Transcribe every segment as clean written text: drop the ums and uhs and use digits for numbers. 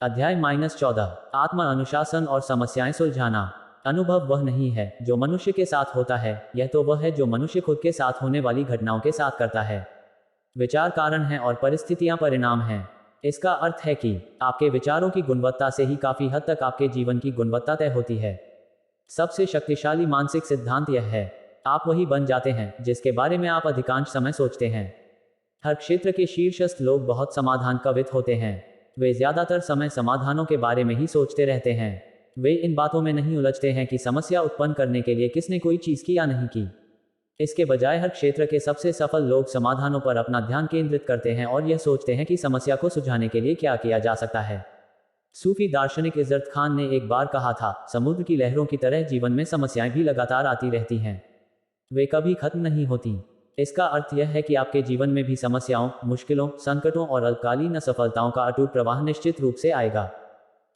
अध्याय -14 आत्म अनुशासन और समस्याएं सुलझाना। अनुभव वह नहीं है जो मनुष्य के साथ होता है, यह तो वह है जो मनुष्य खुद के साथ होने वाली घटनाओं के साथ करता है। विचार कारण हैं और परिस्थितियां परिणाम हैं। इसका अर्थ है कि आपके विचारों की गुणवत्ता से ही काफी हद तक आपके जीवन की गुणवत्ता तय होती है। सबसे शक्तिशाली मानसिक सिद्धांत यह है, आप वही बन जाते हैं जिसके बारे में आप अधिकांश समय सोचते हैं। हर क्षेत्र के शीर्षस्थ लोग बहुत समाधान कवित होते हैं। वे ज्यादातर समय समाधानों के बारे में ही सोचते रहते हैं। वे इन बातों में नहीं उलझते हैं कि समस्या उत्पन्न करने के लिए किसने कोई चीज की या नहीं की। इसके बजाय हर क्षेत्र के सबसे सफल लोग समाधानों पर अपना ध्यान केंद्रित करते हैं और यह सोचते हैं कि समस्या को सुलझाने के लिए क्या किया जा सकता है। सूफी दार्शनिक इज़्ज़त खान ने एक बार कहा था, समुद्र की लहरों की तरह जीवन में समस्याएं भी लगातार आती रहती हैं। वे कभी खत्म नहीं होती। इसका अर्थ यह है कि आपके जीवन में भी समस्याओं, मुश्किलों, संकटों और अल्पकालीन असफलताओं का अटूट प्रवाह निश्चित रूप से आएगा।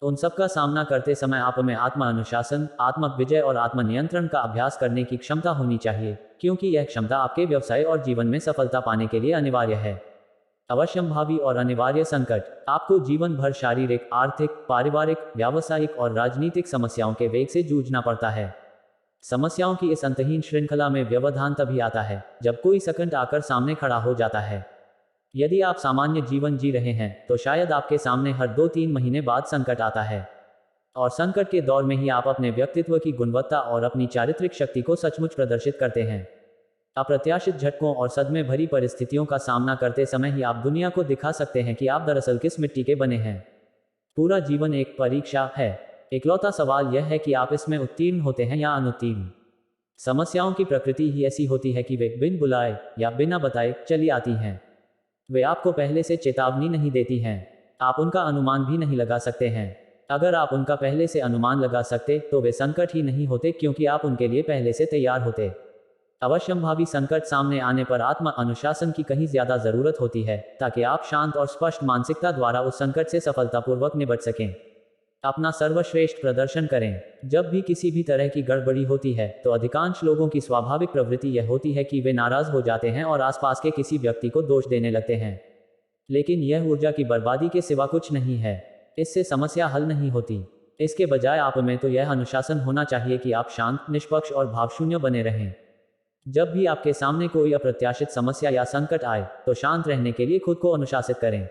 उन सब का सामना करते समय आप में आत्म अनुशासन, आत्मक विजय और आत्मनियंत्रण का अभ्यास करने की क्षमता होनी चाहिए, क्योंकि यह क्षमता आपके व्यवसाय और जीवन में सफलता पाने के लिए अनिवार्य है। अवश्यंभावी और अनिवार्य संकट। आपको जीवन भर शारीरिक, आर्थिक, पारिवारिक, व्यावसायिक और राजनीतिक समस्याओं के वेग से जूझना पड़ता है। समस्याओं की इस अंतहीन श्रृंखला में व्यवधान तभी आता है जब कोई संकट आकर सामने खड़ा हो जाता है। यदि आप सामान्य जीवन जी रहे हैं तो शायद आपके सामने हर 2-3 महीने बाद संकट आता है। और संकट के दौर में ही आप अपने व्यक्तित्व की गुणवत्ता और अपनी चारित्रिक शक्ति को सचमुच प्रदर्शित करते हैं। अप्रत्याशित झटकों और सदमे भरी परिस्थितियों का सामना करते समय ही आप दुनिया को दिखा सकते हैं कि आप दरअसल किस मिट्टी के बने हैं। पूरा जीवन एक परीक्षा है। इकलौता सवाल यह है कि आप इसमें उत्तीर्ण होते हैं या अनुत्तीर्ण। समस्याओं की प्रकृति ही ऐसी होती है कि वे बिन बुलाए या बिना बताए चली आती हैं। वे आपको पहले से चेतावनी नहीं देती हैं। आप उनका अनुमान भी नहीं लगा सकते हैं। अगर आप उनका पहले से अनुमान लगा सकते तो वे संकट ही नहीं होते, क्योंकि आप उनके लिए पहले से तैयार होते। अवश्यंभावी संकट सामने आने पर आत्म अनुशासन की कहीं ज्यादा जरूरत होती है, ताकि आप शांत और स्पष्ट मानसिकता द्वारा उस संकट से सफलतापूर्वक निपट सकें। अपना सर्वश्रेष्ठ प्रदर्शन करें। जब भी किसी भी तरह की गड़बड़ी होती है तो अधिकांश लोगों की स्वाभाविक प्रवृत्ति यह होती है कि वे नाराज हो जाते हैं और आसपास के किसी व्यक्ति को दोष देने लगते हैं। लेकिन यह ऊर्जा की बर्बादी के सिवा कुछ नहीं है। इससे समस्या हल नहीं होती। इसके बजाय आप में तो यह अनुशासन होना चाहिए कि आप शांत, निष्पक्ष और भावशून्य बने रहें। जब भी आपके सामने कोई अप्रत्याशित समस्या या संकट आए तो शांत रहने के लिए खुद को अनुशासित करें।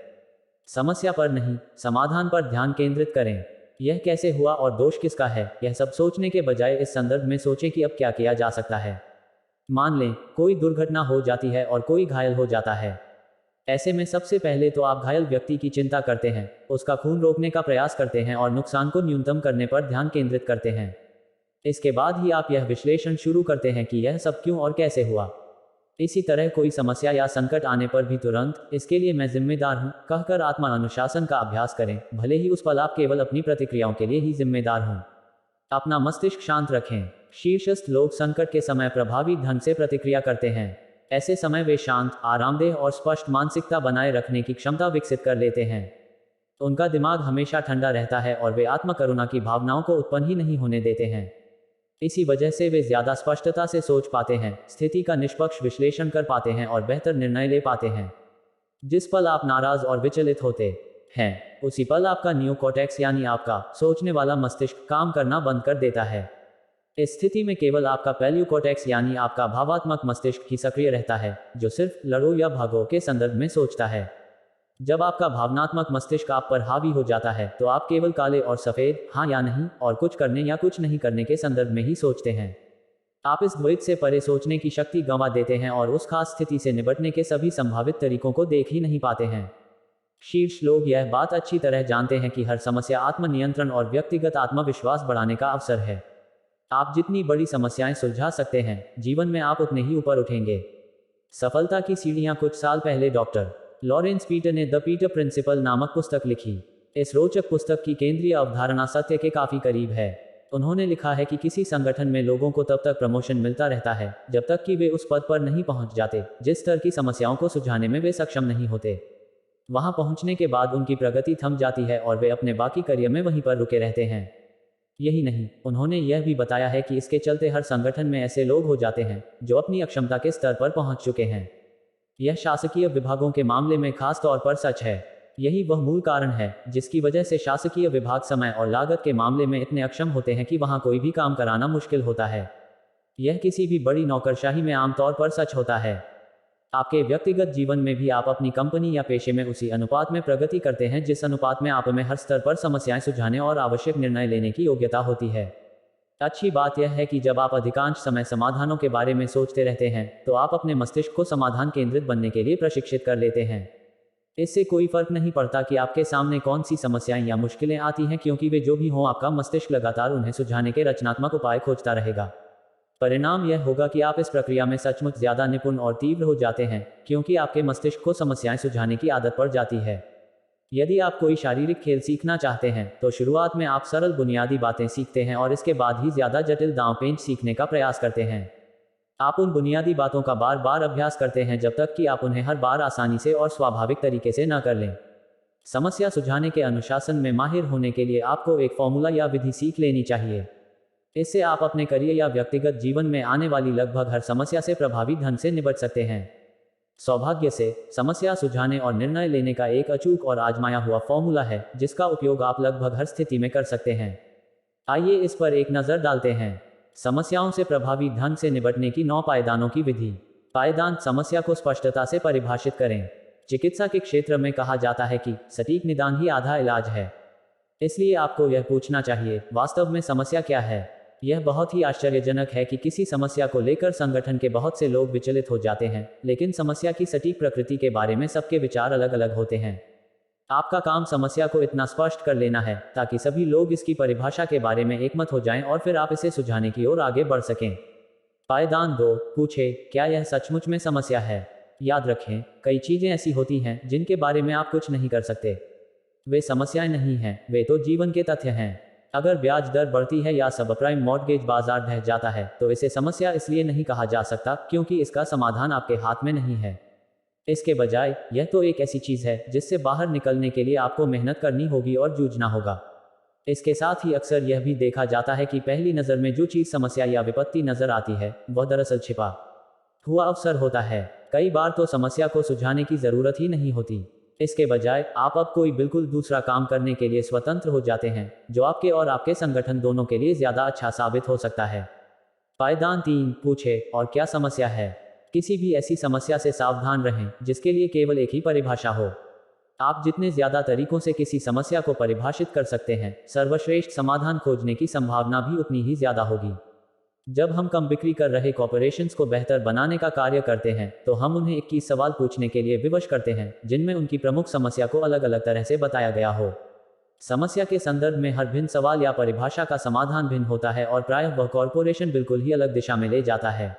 समस्या पर नहीं, समाधान पर ध्यान केंद्रित करें। यह कैसे हुआ और दोष किसका है, यह सब सोचने के बजाय इस संदर्भ में सोचें कि अब क्या किया जा सकता है। मान लें कोई दुर्घटना हो जाती है और कोई घायल हो जाता है। ऐसे में सबसे पहले तो आप घायल व्यक्ति की चिंता करते हैं, उसका खून रोकने का प्रयास करते हैं और नुकसान को न्यूनतम करने पर ध्यान केंद्रित करते हैं। इसके बाद ही आप यह विश्लेषण शुरू करते हैं कि यह सब क्यों और कैसे हुआ। इसी तरह कोई समस्या या संकट आने पर भी तुरंत इसके लिए मैं जिम्मेदार हूं कहकर आत्म अनुशासन का अभ्यास करें, भले ही उस पल आप केवल अपनी प्रतिक्रियाओं के लिए ही जिम्मेदार हों। अपना मस्तिष्क शांत रखें। शीर्षस्थ लोग संकट के समय प्रभावी ढंग से प्रतिक्रिया करते हैं। ऐसे समय वे शांत, आरामदेह और स्पष्ट मानसिकता बनाए रखने की क्षमता विकसित कर लेते हैं। उनका दिमाग हमेशा ठंडा रहता है और वे आत्मकरुणा की भावनाओं को उत्पन्न ही नहीं होने देते हैं। इसी वजह से वे ज्यादा स्पष्टता से सोच पाते हैं, स्थिति का निष्पक्ष विश्लेषण कर पाते हैं और बेहतर निर्णय ले पाते हैं। जिस पल आप नाराज और विचलित होते हैं, उसी पल आपका नियोकॉर्टेक्स यानी आपका सोचने वाला मस्तिष्क काम करना बंद कर देता है। इस स्थिति में केवल आपका पैल्यूकॉर्टेक्स यानी आपका भावात्मक मस्तिष्क ही सक्रिय रहता है, जो सिर्फ लड़ो या भागो के संदर्भ में सोचता है। जब आपका भावनात्मक मस्तिष्क आप पर हावी हो जाता है तो आप केवल काले और सफेद, हाँ या नहीं, और कुछ करने या कुछ नहीं करने के संदर्भ में ही सोचते हैं। आप इस द्वैत से परे सोचने की शक्ति गंवा देते हैं और उस खास स्थिति से निपटने के सभी संभावित तरीकों को देख ही नहीं पाते हैं। शीर्ष लोग यह बात अच्छी तरह जानते हैं कि हर समस्या आत्मनियंत्रण और व्यक्तिगत आत्मविश्वास बढ़ाने का अवसर है। आप जितनी बड़ी समस्याएं सुलझा सकते हैं, जीवन में आप उतने ही ऊपर उठेंगे। सफलता की सीढ़ियां। कुछ साल पहले डॉक्टर लॉरेंस पीटर ने द पीटर प्रिंसिपल नामक पुस्तक लिखी। इस रोचक पुस्तक की केंद्रीय अवधारणा सत्य के काफी करीब है। उन्होंने लिखा है कि किसी संगठन में लोगों को तब तक प्रमोशन मिलता रहता है जब तक कि वे उस पद पर नहीं पहुंच जाते जिस स्तर की समस्याओं को सुलझाने में वे सक्षम नहीं होते। वहां पहुंचने के बाद उनकी प्रगति थम जाती है और वे अपने बाकी करियर में वहीं पर रुके रहते हैं। यही नहीं, उन्होंने यह भी बताया है कि इसके चलते हर संगठन में ऐसे लोग हो जाते हैं जो अपनी अक्षमता के स्तर पर पहुंच चुके हैं। यह शासकीय विभागों के मामले में खास तौर पर सच है। यही वह मूल कारण है जिसकी वजह से शासकीय विभाग समय और लागत के मामले में इतने अक्षम होते हैं कि वहां कोई भी काम कराना मुश्किल होता है। यह किसी भी बड़ी नौकरशाही में आमतौर पर सच होता है। आपके व्यक्तिगत जीवन में भी आप अपनी कंपनी या पेशे में उसी अनुपात में प्रगति करते हैं जिस अनुपात में आप में हर स्तर पर समस्याएं सुलझाने और आवश्यक निर्णय लेने की योग्यता होती है। अच्छी बात यह है कि जब आप अधिकांश समय समाधानों के बारे में सोचते रहते हैं तो आप अपने मस्तिष्क को समाधान केंद्रित बनने के लिए प्रशिक्षित कर लेते हैं। इससे कोई फर्क नहीं पड़ता कि आपके सामने कौन सी समस्याएं या मुश्किलें आती हैं, क्योंकि वे जो भी हों आपका मस्तिष्क लगातार उन्हें सुलझाने के रचनात्मक उपाय खोजता रहेगा। परिणाम यह होगा कि आप इस प्रक्रिया में सचमुच ज्यादा निपुण और तीव्र हो जाते हैं, क्योंकि आपके मस्तिष्क को समस्याएं सुलझाने की आदत पड़ जाती है। यदि आप कोई शारीरिक खेल सीखना चाहते हैं तो शुरुआत में आप सरल बुनियादी बातें सीखते हैं और इसके बाद ही ज्यादा जटिल दांव पेंच सीखने का प्रयास करते हैं। आप उन बुनियादी बातों का बार बार अभ्यास करते हैं जब तक कि आप उन्हें हर बार आसानी से और स्वाभाविक तरीके से न कर लें। समस्या सुलझाने के अनुशासन में माहिर होने के लिए आपको एक फॉर्मूला या विधि सीख लेनी चाहिए। इससे आप अपने करियर या व्यक्तिगत जीवन में आने वाली लगभग हर समस्या से प्रभावी ढंग से निपट सकते हैं। सौभाग्य से समस्या सुलझाने और निर्णय लेने का एक अचूक और आजमाया हुआ फॉर्मूला है जिसका उपयोग आप लगभग हर स्थिति में कर सकते हैं। आइए इस पर एक नज़र डालते हैं। समस्याओं से प्रभावी ढंग से निपटने की 9 पायदानों की विधि। पायदान: समस्या को स्पष्टता से परिभाषित करें। चिकित्सा के क्षेत्र में कहा जाता है कि सटीक निदान ही आधा इलाज है। इसलिए आपको यह पूछना चाहिए, वास्तव में समस्या क्या है? यह बहुत ही आश्चर्यजनक है कि किसी समस्या को लेकर संगठन के बहुत से लोग विचलित हो जाते हैं, लेकिन समस्या की सटीक प्रकृति के बारे में सबके विचार अलग अलग होते हैं। आपका काम समस्या को इतना स्पष्ट कर लेना है ताकि सभी लोग इसकी परिभाषा के बारे में एकमत हो जाएं और फिर आप इसे सुलझाने की ओर आगे बढ़ सकें। पायदान 2: पूछे, क्या यह सचमुच में समस्या है? याद रखें, कई चीजें ऐसी होती हैं जिनके बारे में आप कुछ नहीं कर सकते। वे समस्याएं नहीं हैं, वे तो जीवन के तथ्य हैं। अगर ब्याज दर बढ़ती है या सबप्राइम मॉर्टगेज बाजार ढह जाता है तो इसे समस्या इसलिए नहीं कहा जा सकता क्योंकि इसका समाधान आपके हाथ में नहीं है। इसके बजाय यह तो एक ऐसी चीज है जिससे बाहर निकलने के लिए आपको मेहनत करनी होगी और जूझना होगा। इसके साथ ही अक्सर यह भी देखा जाता है कि पहली नज़र में जो चीज समस्या या विपत्ति नजर आती है वह दरअसल छिपा हुआ अवसर होता है। कई बार तो समस्या को सुलझाने की जरूरत ही नहीं होती। इसके बजाय आप अब कोई बिल्कुल दूसरा काम करने के लिए स्वतंत्र हो जाते हैं जो आपके और आपके संगठन दोनों के लिए ज्यादा अच्छा साबित हो सकता है। पायदान 3: पूछे, और क्या समस्या है? किसी भी ऐसी समस्या से सावधान रहें जिसके लिए केवल एक ही परिभाषा हो। आप जितने ज्यादा तरीकों से किसी समस्या को परिभाषित कर सकते हैं, सर्वश्रेष्ठ समाधान खोजने की संभावना भी उतनी ही ज्यादा होगी। जब हम कम बिक्री कर रहे कॉर्पोरेशंस को बेहतर बनाने का कार्य करते हैं तो हम उन्हें 21 सवाल पूछने के लिए विवश करते हैं जिनमें उनकी प्रमुख समस्या को अलग अलग तरह से बताया गया हो। समस्या के संदर्भ में हर भिन्न सवाल या परिभाषा का समाधान भिन्न होता है और प्रायः वह कॉर्पोरेशन बिल्कुल ही अलग दिशा में ले जाता है।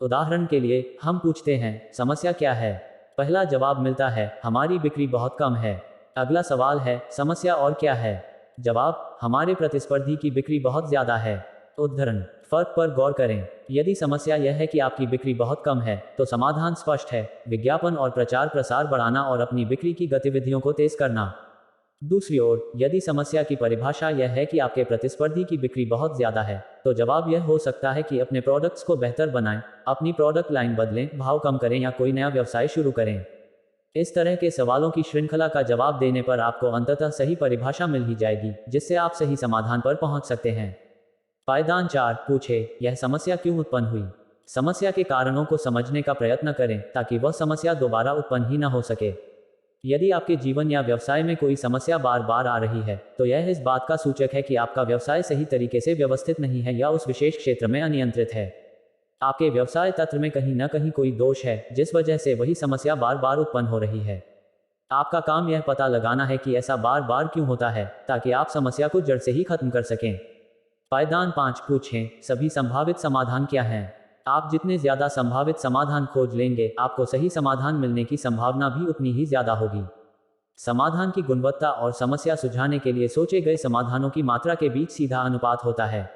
उदाहरण के लिए, हम पूछते हैं, समस्या क्या है? पहला जवाब मिलता है, हमारी बिक्री बहुत कम है। अगला सवाल है, समस्या और क्या है? जवाब, हमारे प्रतिस्पर्धी की बिक्री बहुत ज्यादा है। उद्धरण: फर्क पर गौर करें। यदि समस्या यह है कि आपकी बिक्री बहुत कम है तो समाधान स्पष्ट है, विज्ञापन और प्रचार प्रसार बढ़ाना और अपनी बिक्री की गतिविधियों को तेज करना। दूसरी ओर, यदि समस्या की परिभाषा यह है कि आपके प्रतिस्पर्धी की बिक्री बहुत ज्यादा है तो जवाब यह हो सकता है कि अपने प्रोडक्ट्स को बेहतर बनाएं, अपनी प्रोडक्ट लाइन बदलें, भाव कम करें या कोई नया व्यवसाय शुरू करें। इस तरह के सवालों की श्रृंखला का जवाब देने पर आपको अंततः सही परिभाषा मिल ही जाएगी जिससे आप सही समाधान पर पहुंच सकते हैं। पायदान 4: पूछे, यह समस्या क्यों उत्पन्न हुई? समस्या के कारणों को समझने का प्रयत्न करें ताकि वह समस्या दोबारा उत्पन्न ही न हो सके। यदि आपके जीवन या व्यवसाय में कोई समस्या बार बार आ रही है तो यह इस बात का सूचक है कि आपका व्यवसाय सही तरीके से व्यवस्थित नहीं है या उस विशेष क्षेत्र में अनियंत्रित है। आपके व्यवसाय तंत्र में कहीं न कहीं कोई दोष है जिस वजह से वही समस्या बार बार उत्पन्न हो रही है। आपका काम यह पता लगाना है कि ऐसा बार बार क्यों होता है ताकि आप समस्या को जड़ से ही खत्म कर सकें। पायदान 5: पूछें, सभी संभावित समाधान क्या हैं? आप जितने ज्यादा संभावित समाधान खोज लेंगे, आपको सही समाधान मिलने की संभावना भी उतनी ही ज्यादा होगी। समाधान की गुणवत्ता और समस्या सुलझाने के लिए सोचे गए समाधानों की मात्रा के बीच सीधा अनुपात होता है।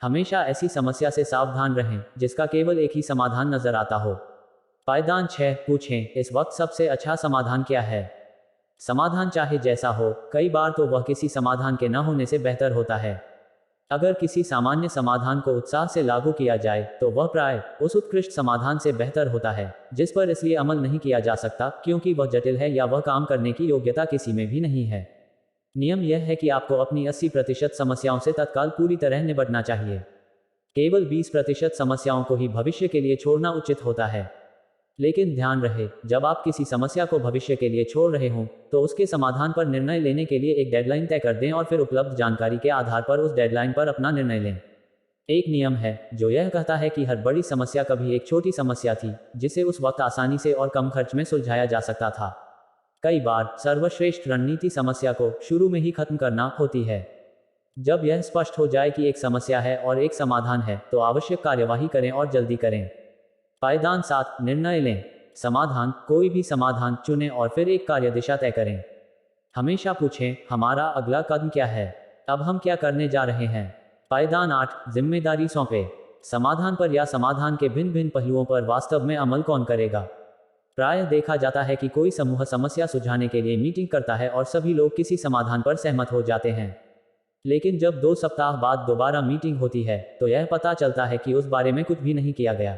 हमेशा ऐसी समस्या से सावधान रहें जिसका केवल एक ही समाधान नजर आता हो। पायदान 6: पूछें, इस वक्त सबसे अच्छा समाधान क्या है? समाधान चाहे जैसा हो, कई बार तो वह किसी समाधान के न होने से बेहतर होता है। अगर किसी सामान्य समाधान को उत्साह से लागू किया जाए तो वह प्राय उस उत्कृष्ट समाधान से बेहतर होता है जिस पर इसलिए अमल नहीं किया जा सकता क्योंकि वह जटिल है या वह काम करने की योग्यता किसी में भी नहीं है। नियम यह है कि आपको अपनी 80% समस्याओं से तत्काल पूरी तरह निपटना चाहिए। केवल 20% समस्याओं को ही भविष्य के लिए छोड़ना उचित होता है। लेकिन ध्यान रहे, जब आप किसी समस्या को भविष्य के लिए छोड़ रहे हों तो उसके समाधान पर निर्णय लेने के लिए एक डेडलाइन तय कर दें और फिर उपलब्ध जानकारी के आधार पर उस डेडलाइन पर अपना निर्णय लें। एक नियम है जो यह कहता है कि हर बड़ी समस्या कभी एक छोटी समस्या थी जिसे उस वक्त आसानी से और कम खर्च में सुलझाया जा सकता था। कई बार सर्वश्रेष्ठ रणनीति समस्या को शुरू में ही खत्म करना होती है। जब यह स्पष्ट हो जाए कि एक समस्या है और एक समाधान है तो आवश्यक कार्यवाही करें और जल्दी करें। पायदान 7, निर्णय लें। समाधान, कोई भी समाधान चुनें और फिर एक कार्य दिशा तय करें। हमेशा पूछें, हमारा अगला कदम क्या है? अब हम क्या करने जा रहे हैं? पायदान 8, जिम्मेदारी सौंपे। समाधान पर या समाधान के भिन्न भिन्न पहलुओं पर वास्तव में अमल कौन करेगा? प्रायः देखा जाता है कि कोई समूह समस्या सुलझाने के लिए मीटिंग करता है और सभी लोग किसी समाधान पर सहमत हो जाते हैं। लेकिन जब 2 सप्ताह बाद दोबारा मीटिंग होती है तो यह पता चलता है कि उस बारे में कुछ भी नहीं किया गया।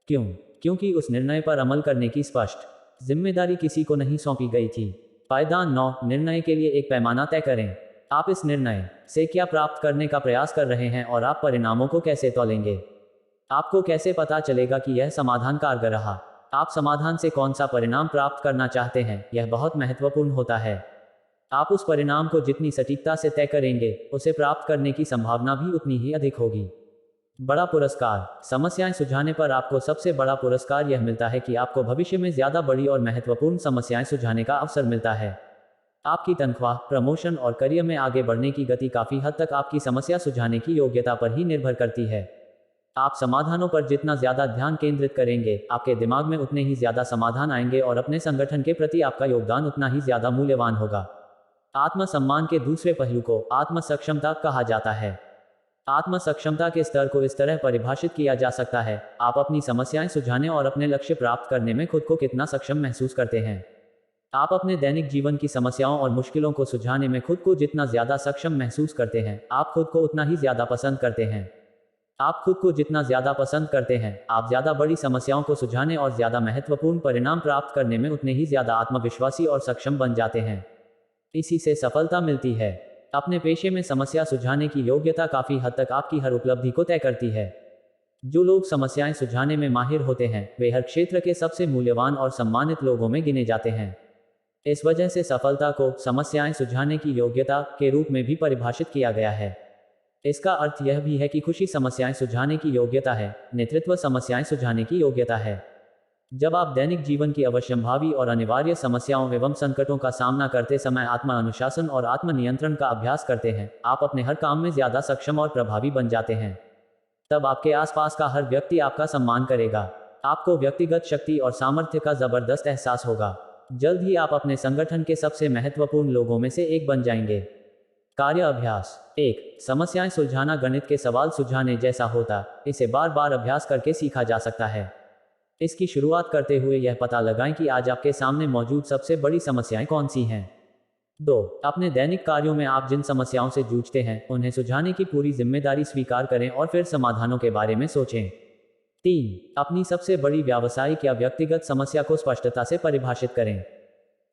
क्यों? क्योंकि उस निर्णय पर अमल करने की स्पष्ट जिम्मेदारी किसी को नहीं सौंपी गई थी। पायदान 9, निर्णय के लिए एक पैमाना तय करें। आप इस निर्णय से क्या प्राप्त करने का प्रयास कर रहे हैं और आप परिणामों को कैसे तौलेंगे? आपको कैसे पता चलेगा कि यह समाधान कारगर रहा? आप समाधान से कौन सा परिणाम प्राप्त करना चाहते हैं, यह बहुत महत्वपूर्ण होता है। आप उस परिणाम को जितनी सटीकता से तय करेंगे, उसे प्राप्त करने की संभावना भी उतनी ही अधिक होगी। बड़ा पुरस्कार, समस्याएं सुलझाने पर आपको सबसे बड़ा पुरस्कार यह मिलता है कि आपको भविष्य में ज्यादा बड़ी और महत्वपूर्ण समस्याएं सुलझाने का अवसर मिलता है। आपकी तनख्वाह, प्रमोशन और करियर में आगे बढ़ने की गति काफी हद तक आपकी समस्या सुलझाने की योग्यता पर ही निर्भर करती है। आप समाधानों पर जितना ज्यादा ध्यान केंद्रित करेंगे, आपके दिमाग में उतने ही ज्यादा समाधान आएंगे और अपने संगठन के प्रति आपका योगदान उतना ही ज्यादा मूल्यवान होगा। आत्मसम्मान के दूसरे पहलू को आत्म सक्षमता कहा जाता है। आत्म सक्षमता के स्तर को इस तरह परिभाषित किया जा सकता है, आप अपनी समस्याएं सुलझाने और अपने लक्ष्य प्राप्त करने में खुद को कितना सक्षम महसूस करते हैं। आप अपने दैनिक जीवन की समस्याओं और मुश्किलों को सुलझाने में खुद को जितना ज्यादा सक्षम महसूस करते हैं, आप खुद को उतना ही ज्यादा पसंद करते हैं। आप खुद को जितना ज्यादा पसंद करते हैं, आप ज्यादा बड़ी समस्याओं को सुलझाने और ज्यादा महत्वपूर्ण परिणाम प्राप्त करने में उतने ही ज्यादा आत्मविश्वासी और सक्षम बन जाते हैं। इसी से सफलता मिलती है। अपने पेशे में समस्या सुलझाने की योग्यता काफी हद तक आपकी हर उपलब्धि को तय करती है। जो लोग समस्याएं सुलझाने में माहिर होते हैं, वे हर क्षेत्र के सबसे मूल्यवान और सम्मानित लोगों में गिने जाते हैं। इस वजह से सफलता को समस्याएं सुलझाने की योग्यता के रूप में भी परिभाषित किया गया है। इसका अर्थ यह भी है कि खुशी समस्याएं सुलझाने की योग्यता है, नेतृत्व समस्याएं सुलझाने की योग्यता है। जब आप दैनिक जीवन की अवश्यंभावी और अनिवार्य समस्याओं एवं संकटों का सामना करते समय आत्म अनुशासन और आत्म नियंत्रण का अभ्यास करते हैं, आप अपने हर काम में ज्यादा सक्षम और प्रभावी बन जाते हैं। तब आपके आसपास का हर व्यक्ति आपका सम्मान करेगा। आपको व्यक्तिगत शक्ति और सामर्थ्य का जबरदस्त एहसास होगा। जल्द ही आप अपने संगठन के सबसे महत्वपूर्ण लोगों में से एक बन जाएंगे। कार्य अभ्यास 1, समस्याएं सुलझाना गणित के सवाल सुलझाने जैसा होता, इसे बार बार अभ्यास करके सीखा जा सकता है। इसकी शुरुआत करते हुए यह पता लगाएं कि आज आपके सामने मौजूद सबसे बड़ी समस्याएं कौन सी हैं। 2, अपने दैनिक कार्यों में आप जिन समस्याओं से जूझते हैं, उन्हें सुलझाने की पूरी जिम्मेदारी स्वीकार करें और फिर समाधानों के बारे में सोचें। 3, अपनी सबसे बड़ी व्यावसायिक या व्यक्तिगत समस्या को स्पष्टता से परिभाषित करें।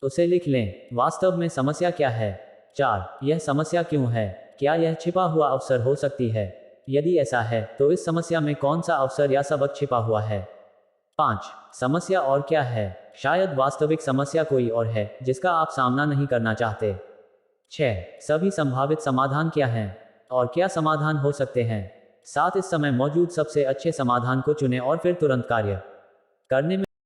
उसे लिख लें। वास्तव में समस्या क्या है? 4, यह समस्या क्यों है? क्या यह छिपा हुआ अवसर हो सकती है? यदि ऐसा है तो इस समस्या में कौन सा अवसर या सबक छिपा हुआ है? 5, समस्या और क्या है? शायद वास्तविक समस्या कोई और है जिसका आप सामना नहीं करना चाहते। 6, सभी संभावित समाधान क्या हैं और क्या समाधान हो सकते हैं? 7, इस समय मौजूद सबसे अच्छे समाधान को चुनें और फिर तुरंत कार्य करने में